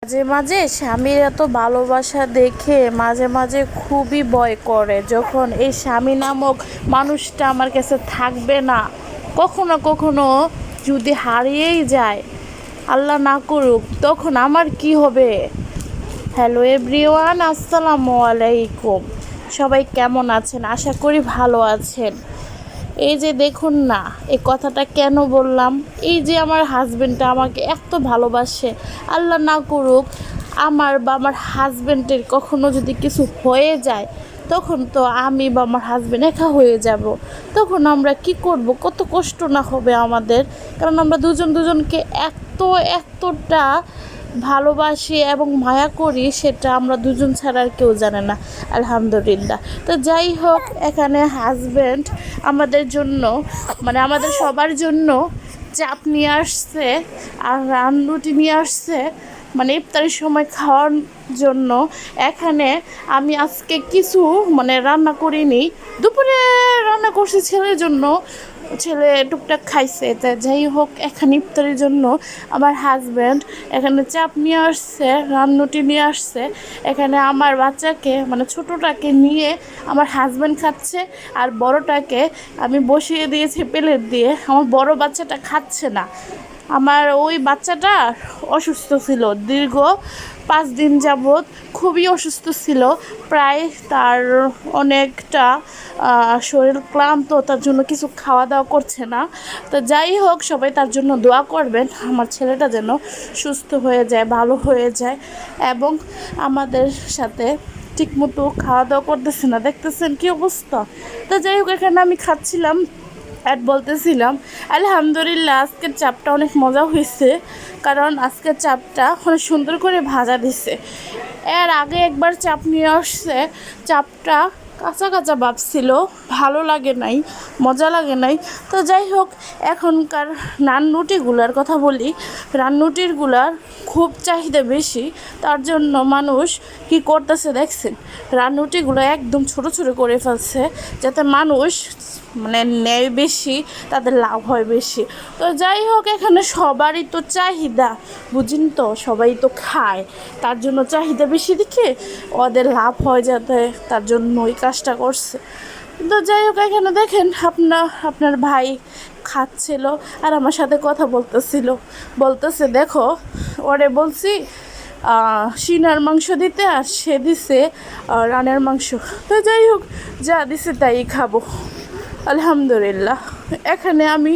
মাঝে মাঝে স্বামীর এত ভালোবাসা দেখে মাঝে মাঝে খুবই ভয় করে, যখন এই স্বামী নামক মানুষটা আমার কাছে থাকবে না, কখনো কখনো যদি হারিয়েই যায়, আল্লাহ না করুক, তখন আমার কি হবে। হ্যালো এভরিওয়ান, আসসালামু আলাইকুম। সবাই কেমন আছেন? আশা করি ভালো আছেন। এই যে দেখুন না, এই কথাটা কেন বললাম, এই যে আমার হাজবেন্ডটা আমাকে এত ভালোবাসে, আল্লাহ না করুক আমার বা আমার হাজবেন্ডের কখনো যদি কিছু হয়ে যায়, তখন তো আমি বা আমার হাজবেন্ড একা হয়ে যাব। তখন আমরা কি করব? কত কষ্ট না হবে আমাদের, কারণ আমরা দুজন দুজনকে এতটা ভালোবাসি এবং মায়া করি, সেটা আমরা দুজন ছাড়া আর কেউ জানে না। আলহামদুলিল্লাহ। তো যাই হোক, এখানে হাজব্যান্ড আমাদের জন্য, মানে আমাদের সবার জন্য চাপ নিয়ে আসছে আর রানরুটি নিয়ে আসছে, মানে ইফতারের সময় খাওয়ার জন্য। এখানে আমি আজকে কিছু রান্না করিনি, দুপুরে রান্না করছি ছেলের জন্য, ছেলে টুকটাক খাইছে। তা যাই হোক, এখানে ইফতারের জন্য আমার হাজব্যান্ড এখানে চাপ নিয়ে আসছে, রান্নুটি নিয়ে আসছে। এখানে আমার বাচ্চাকে, ছোটোটাকে নিয়ে আমার হাজব্যান্ড খাচ্ছে, আর বড়টাকে আমি বসিয়ে দিয়েছি প্লেট দিয়ে। আমার বড় বাচ্চাটা খাচ্ছে না। আমার ওই বাচ্চাটা অসুস্থ ছিল, দীর্ঘ 5 দিন যাবৎ খুবই অসুস্থ ছিল। প্রায় তার অনেকটা শরীর ক্লান্ত, তার জন্য কিছু খাওয়া দাওয়া করছে না। তো যাই হোক, সবাই তার জন্য দোয়া করবেন, আমার ছেলেটা যেন সুস্থ হয়ে যায়, ভালো হয়ে যায়, এবং আমাদের সাথে ঠিকমতো খাওয়া দাওয়া করতেছে না। দেখতেছেন কি অবস্থা। তো যাই হোক, এখানে আমি খাচ্ছিলাম আর বলতেছিলাম আলহামদুলিল্লাহ, আজকের চাপটা অনেক মজা হয়েছে, কারণ আজকের চাপটা অনেক সুন্দর করে ভাজা দিছে। এর আগে একবার চাপ নিয়ে আসছে, চাপটা কাঁচা কাঁচা ভাব ছিল, ভালো লাগে নাই, মজা লাগে নাই। তো যাই হোক, এখনকার রানরুটিগুলার কথা বলি। রানরুটিগুলার খুব চাহিদা বেশি, তার জন্য মানুষ কি করতেছে দেখছেন, রানরুটিগুলো একদম ছোট ছোট করে ফেলছে, যাতে মানুষ নেয় বেশি, তাদের লাভ হয় বেশি। তো যাই হোক, এখানে সবারই তো চাহিদা, বুঝিন তো, সবাই তো খায়, তার জন্য চাহিদা বেশি দেখে ওদের লাভ হয় যাতে, তার জন্য ওই কাজটা করছে। তো যাই হোক, এখানে দেখেন আপনার ভাই খাচ্ছিল আর আমার সাথে কথা বলতেছে দেখো, ওরে বলছি সিনার মাংস দিতে, আর সে দিছে রানের মাংস। তো যাই হোক, যা দিছে তাই খাবো আলহামদুলিল্লাহ। এখানে আমি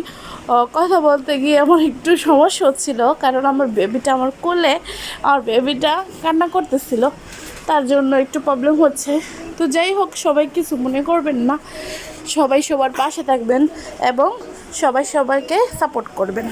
কথা বলতে গিয়ে আমার একটু সমস্যা হচ্ছিল, কারণ আমার বেবিটা আমার কোলে, আর বেবিটা কান্না করতেছিল, তার জন্য একটু প্রবলেম হচ্ছে। তো যাই হোক, সবাই কিছু মনে করবেন না, সবাই সবার পাশে থাকবেন এবং সবাই সবাইকে সাপোর্ট করবেন।